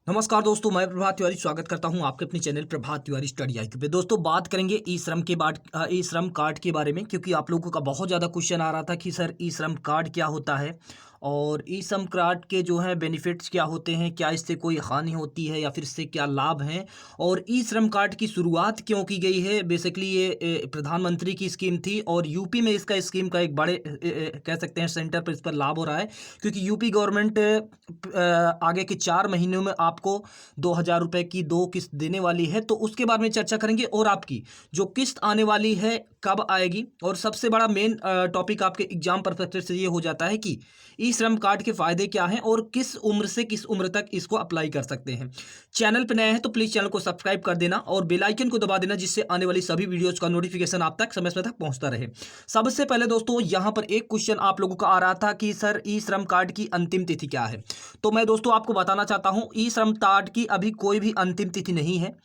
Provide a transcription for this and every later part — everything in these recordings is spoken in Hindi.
नमस्कार दोस्तों, मैं प्रभात तिवारी स्वागत करता हूं आपके अपने चैनल प्रभात तिवारी स्टडी आईक्यू पे। दोस्तों बात करेंगे ई श्रम के बाद ई श्रम कार्ड के बारे में, क्योंकि आप लोगों का बहुत ज़्यादा क्वेश्चन आ रहा था कि सर ई श्रम कार्ड क्या होता है और ई श्रम कार्ड के जो है बेनिफिट्स क्या होते हैं, क्या इससे कोई हानि होती है या फिर इससे क्या लाभ हैं, और ई श्रम कार्ड की शुरुआत क्यों की गई है। बेसिकली ये प्रधानमंत्री की स्कीम थी और यूपी में इसका स्कीम का एक बड़े कह सकते हैं सेंटर पर इस पर लाभ हो रहा है, क्योंकि यूपी गवर्नमेंट आगे के 4 महीनों में आपको 2,000 रुपये की 2 किस्त देने वाली है। तो उसके बारे में चर्चा करेंगे और आपकी जो किस्त आने वाली है कब आएगी, और सबसे बड़ा मेन टॉपिक आपके एग्जाम परस्पेक्टिव से ये हो जाता है कि ई श्रम कार्ड के फायदे क्या हैं और किस उम्र से किस उम्र तक इसको अप्लाई कर सकते हैं। चैनल पर नए हैं तो प्लीज़ चैनल को सब्सक्राइब कर देना और बेल आइकन को दबा देना, जिससे आने वाली सभी वीडियोज़ का नोटिफिकेशन आप तक समय समय तक पहुंचता रहे। सबसे पहले दोस्तों यहाँ पर एक क्वेश्चन आप लोगों का आ रहा था कि सर ई श्रम कार्ड की अंतिम तिथि क्या है। तो मैं दोस्तों आपको बताना चाहता हूं ई श्रम कार्ड की अभी कोई भी अंतिम तिथि नहीं है।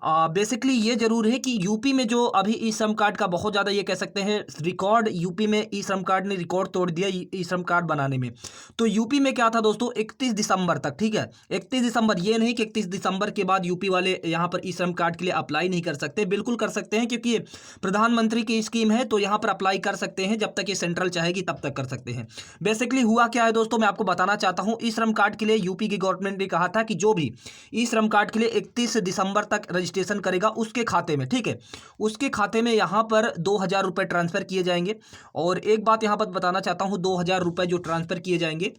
बेसिकली ये जरूर है कि यूपी में जो अभी ई श्रम कार्ड का बहुत ज़्यादा ये कह सकते हैं रिकॉर्ड, यूपी में ई श्रम कार्ड ने रिकॉर्ड तोड़ दिया ई श्रम कार्ड बनाने में। तो यूपी में क्या था दोस्तों, 31 दिसंबर तक, ठीक है 31 दिसंबर, ये नहीं कि 31 दिसंबर के बाद यूपी वाले यहाँ पर ई श्रम कार्ड के लिए अप्लाई नहीं कर सकते, बिल्कुल कर सकते हैं, क्योंकि ये प्रधानमंत्री की स्कीम है तो यहाँ पर अप्लाई कर सकते हैं। जब तक ये सेंट्रल चाहेगी तब तक कर सकते हैं। बेसिकली हुआ क्या है दोस्तों, मैं आपको बताना चाहता हूँ। ई श्रम कार्ड के लिए यूपी की गवर्नमेंट ने कहा था कि जो भी ई श्रम कार्ड के लिए 31 दिसंबर तक रजिस्ट्रेशन करेगा उसके खाते में, ठीक है, उसके खाते में यहाँ पर 2,000 रुपये ट्रांसफर किए जाएंगे। और एक बात यहाँ पर बताना चाहता हूँ, 2,000 रुपये जो ट्रांसफर किए जाएंगे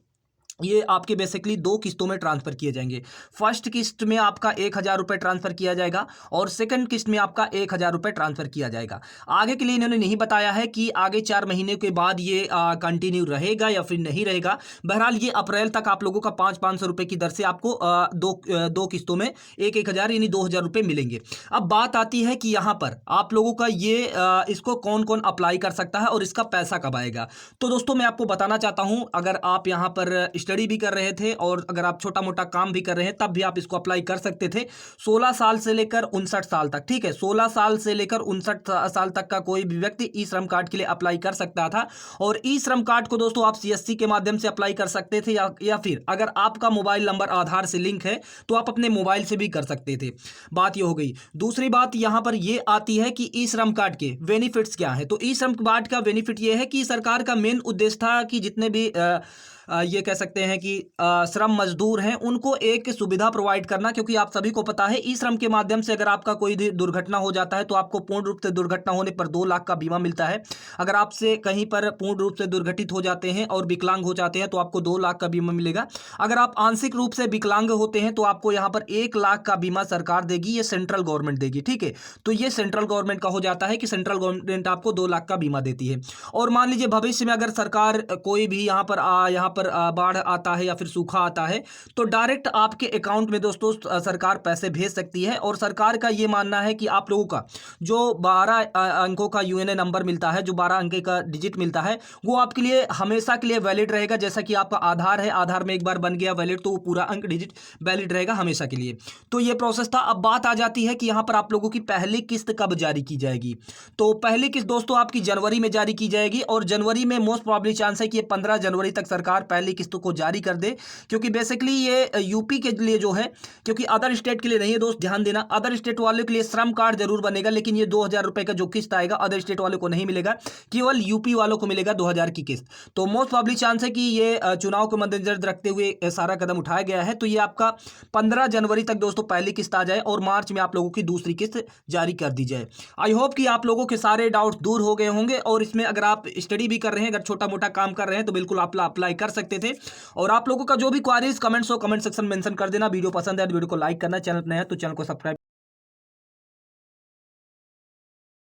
ये आपके बेसिकली 2 किस्तों में ट्रांसफर किए जाएंगे। फर्स्ट किस्त में आपका 1,000 रुपये ट्रांसफर किया जाएगा और सेकंड किस्त में आपका 1,000 रुपये ट्रांसफर किया जाएगा। आगे के लिए इन्होंने नहीं बताया है कि आगे 4 महीने के बाद ये कंटिन्यू रहेगा या फिर नहीं रहेगा। बहरहाल ये अप्रैल तक आप लोगों का 500 रुपये की दर से आपको दो किस्तों में 1,000 यानी 2,000 रुपये मिलेंगे। अब बात आती है कि यहाँ पर आप लोगों का ये इसको कौन कौन अप्लाई कर सकता है और इसका पैसा कब आएगा। तो दोस्तों मैं आपको बताना चाहता हूँ, अगर आप यहाँ पर स्टडी भी कर रहे थे और अगर आप छोटा मोटा काम भी कर रहे हैं तब भी आप इसको अप्लाई कर सकते थे। 16 साल से लेकर 59 साल तक, ठीक है 16 साल से लेकर 59 साल तक का कोई भी व्यक्ति ई श्रम कार्ड के लिए अप्लाई कर सकता था। और ई श्रम कार्ड को दोस्तों आप सीएससी के माध्यम से अप्लाई कर सकते थे या फिर अगर आपका मोबाइल नंबर आधार से लिंक है तो आप अपने मोबाइल से भी कर सकते थे। बात ये हो गई। दूसरी बात यहां पर यह आती है कि ई श्रम कार्ड के बेनिफिट्स क्या है। तो ई श्रम कार्ड का बेनिफिट यह है कि सरकार का मेन उद्देश्य था कि जितने भी ये कह सकते हैं कि श्रम मजदूर हैं उनको एक सुविधा प्रोवाइड करना, क्योंकि आप सभी को पता है ई श्रम के माध्यम से अगर आपका कोई दुर्घटना हो जाता है तो आपको पूर्ण रूप से दुर्घटना होने पर 2 लाख का बीमा मिलता है। अगर आपसे कहीं पर पूर्ण रूप से दुर्घटित हो जाते हैं और विकलांग हो जाते हैं तो आपको 2 लाख का बीमा मिलेगा। अगर आप आंशिक रूप से विकलांग होते हैं तो आपको यहाँ पर 1 लाख का बीमा सरकार देगी, ये सेंट्रल गवर्नमेंट देगी, ठीक है। तो ये सेंट्रल गवर्नमेंट का हो जाता है कि सेंट्रल गवर्नमेंट आपको 2 लाख का बीमा देती है। और मान लीजिए भविष्य में अगर सरकार कोई भी यहाँ पर बाढ़ आता है या फिर सूखा आता है तो डायरेक्ट आपके अकाउंट में दोस्तों सरकार पैसे भेज सकती है। और सरकार का ये मानना है कि आप लोगों का जो 12 अंकों का यूएनए नंबर मिलता है, जो 12 अंक का डिजिट मिलता है, वो आपके लिए हमेशा के लिए वैलिड रहेगा। जैसा कि आपका आधार है, आधार में एक बार बन गया वैलिड तो वो पूरा अंक डिजिट वैलिड रहेगा हमेशा के लिए। तो ये प्रोसेस था। अब बात आ जाती है कि यहाँ पर आप लोगों की पहली किस्त कब जारी की जाएगी। तो पहली किस्त दोस्तों आपकी जनवरी में जारी की जाएगी और जनवरी में मोस्ट प्रॉब्ली चांस है कि 15 जनवरी तक सरकार पहली किस्त को जारी कर दे, क्योंकि बेसिकली ये यूपी के लिए जो है, क्योंकि अदर स्टेट के लिए नहीं है दोस्त, ध्यान देना। अदर स्टेट वालों के लिए श्रम कार्ड जरूर बनेगा, लेकिन ये 2,000 रुपए का जो किस्त आएगा अदर स्टेट वालों को नहीं मिलेगा, केवल यूपी वालों को मिलेगा 2,000 की किस्त। तो मोस्ट प्रॉब्ली चांस है कि ये चुनाव को मद्देनजर रखते हुए सारा कदम उठाया गया है। तो ये आपका 15 जनवरी तक दोस्तों पहली किस्त आ जाए और मार्च में आप लोगों की दूसरी किस्त जारी कर दी जाए। आई होप कि आप लोगों के सारे डाउट्स दूर हो गए होंगे और इसमें अगर आप स्टडी भी कर रहे हैं, अगर छोटा मोटा काम कर रहे हैं तो बिल्कुल आप अप्लाई कर सकते थे। और आप लोगों का जो भी क्वारीज कमेंट्स हो कमेंट सेक्शन में मेंशन कर देना। वीडियो पसंद है तो वीडियो को लाइक करना, चैनल पर नया है तो चैनल को सब्सक्राइब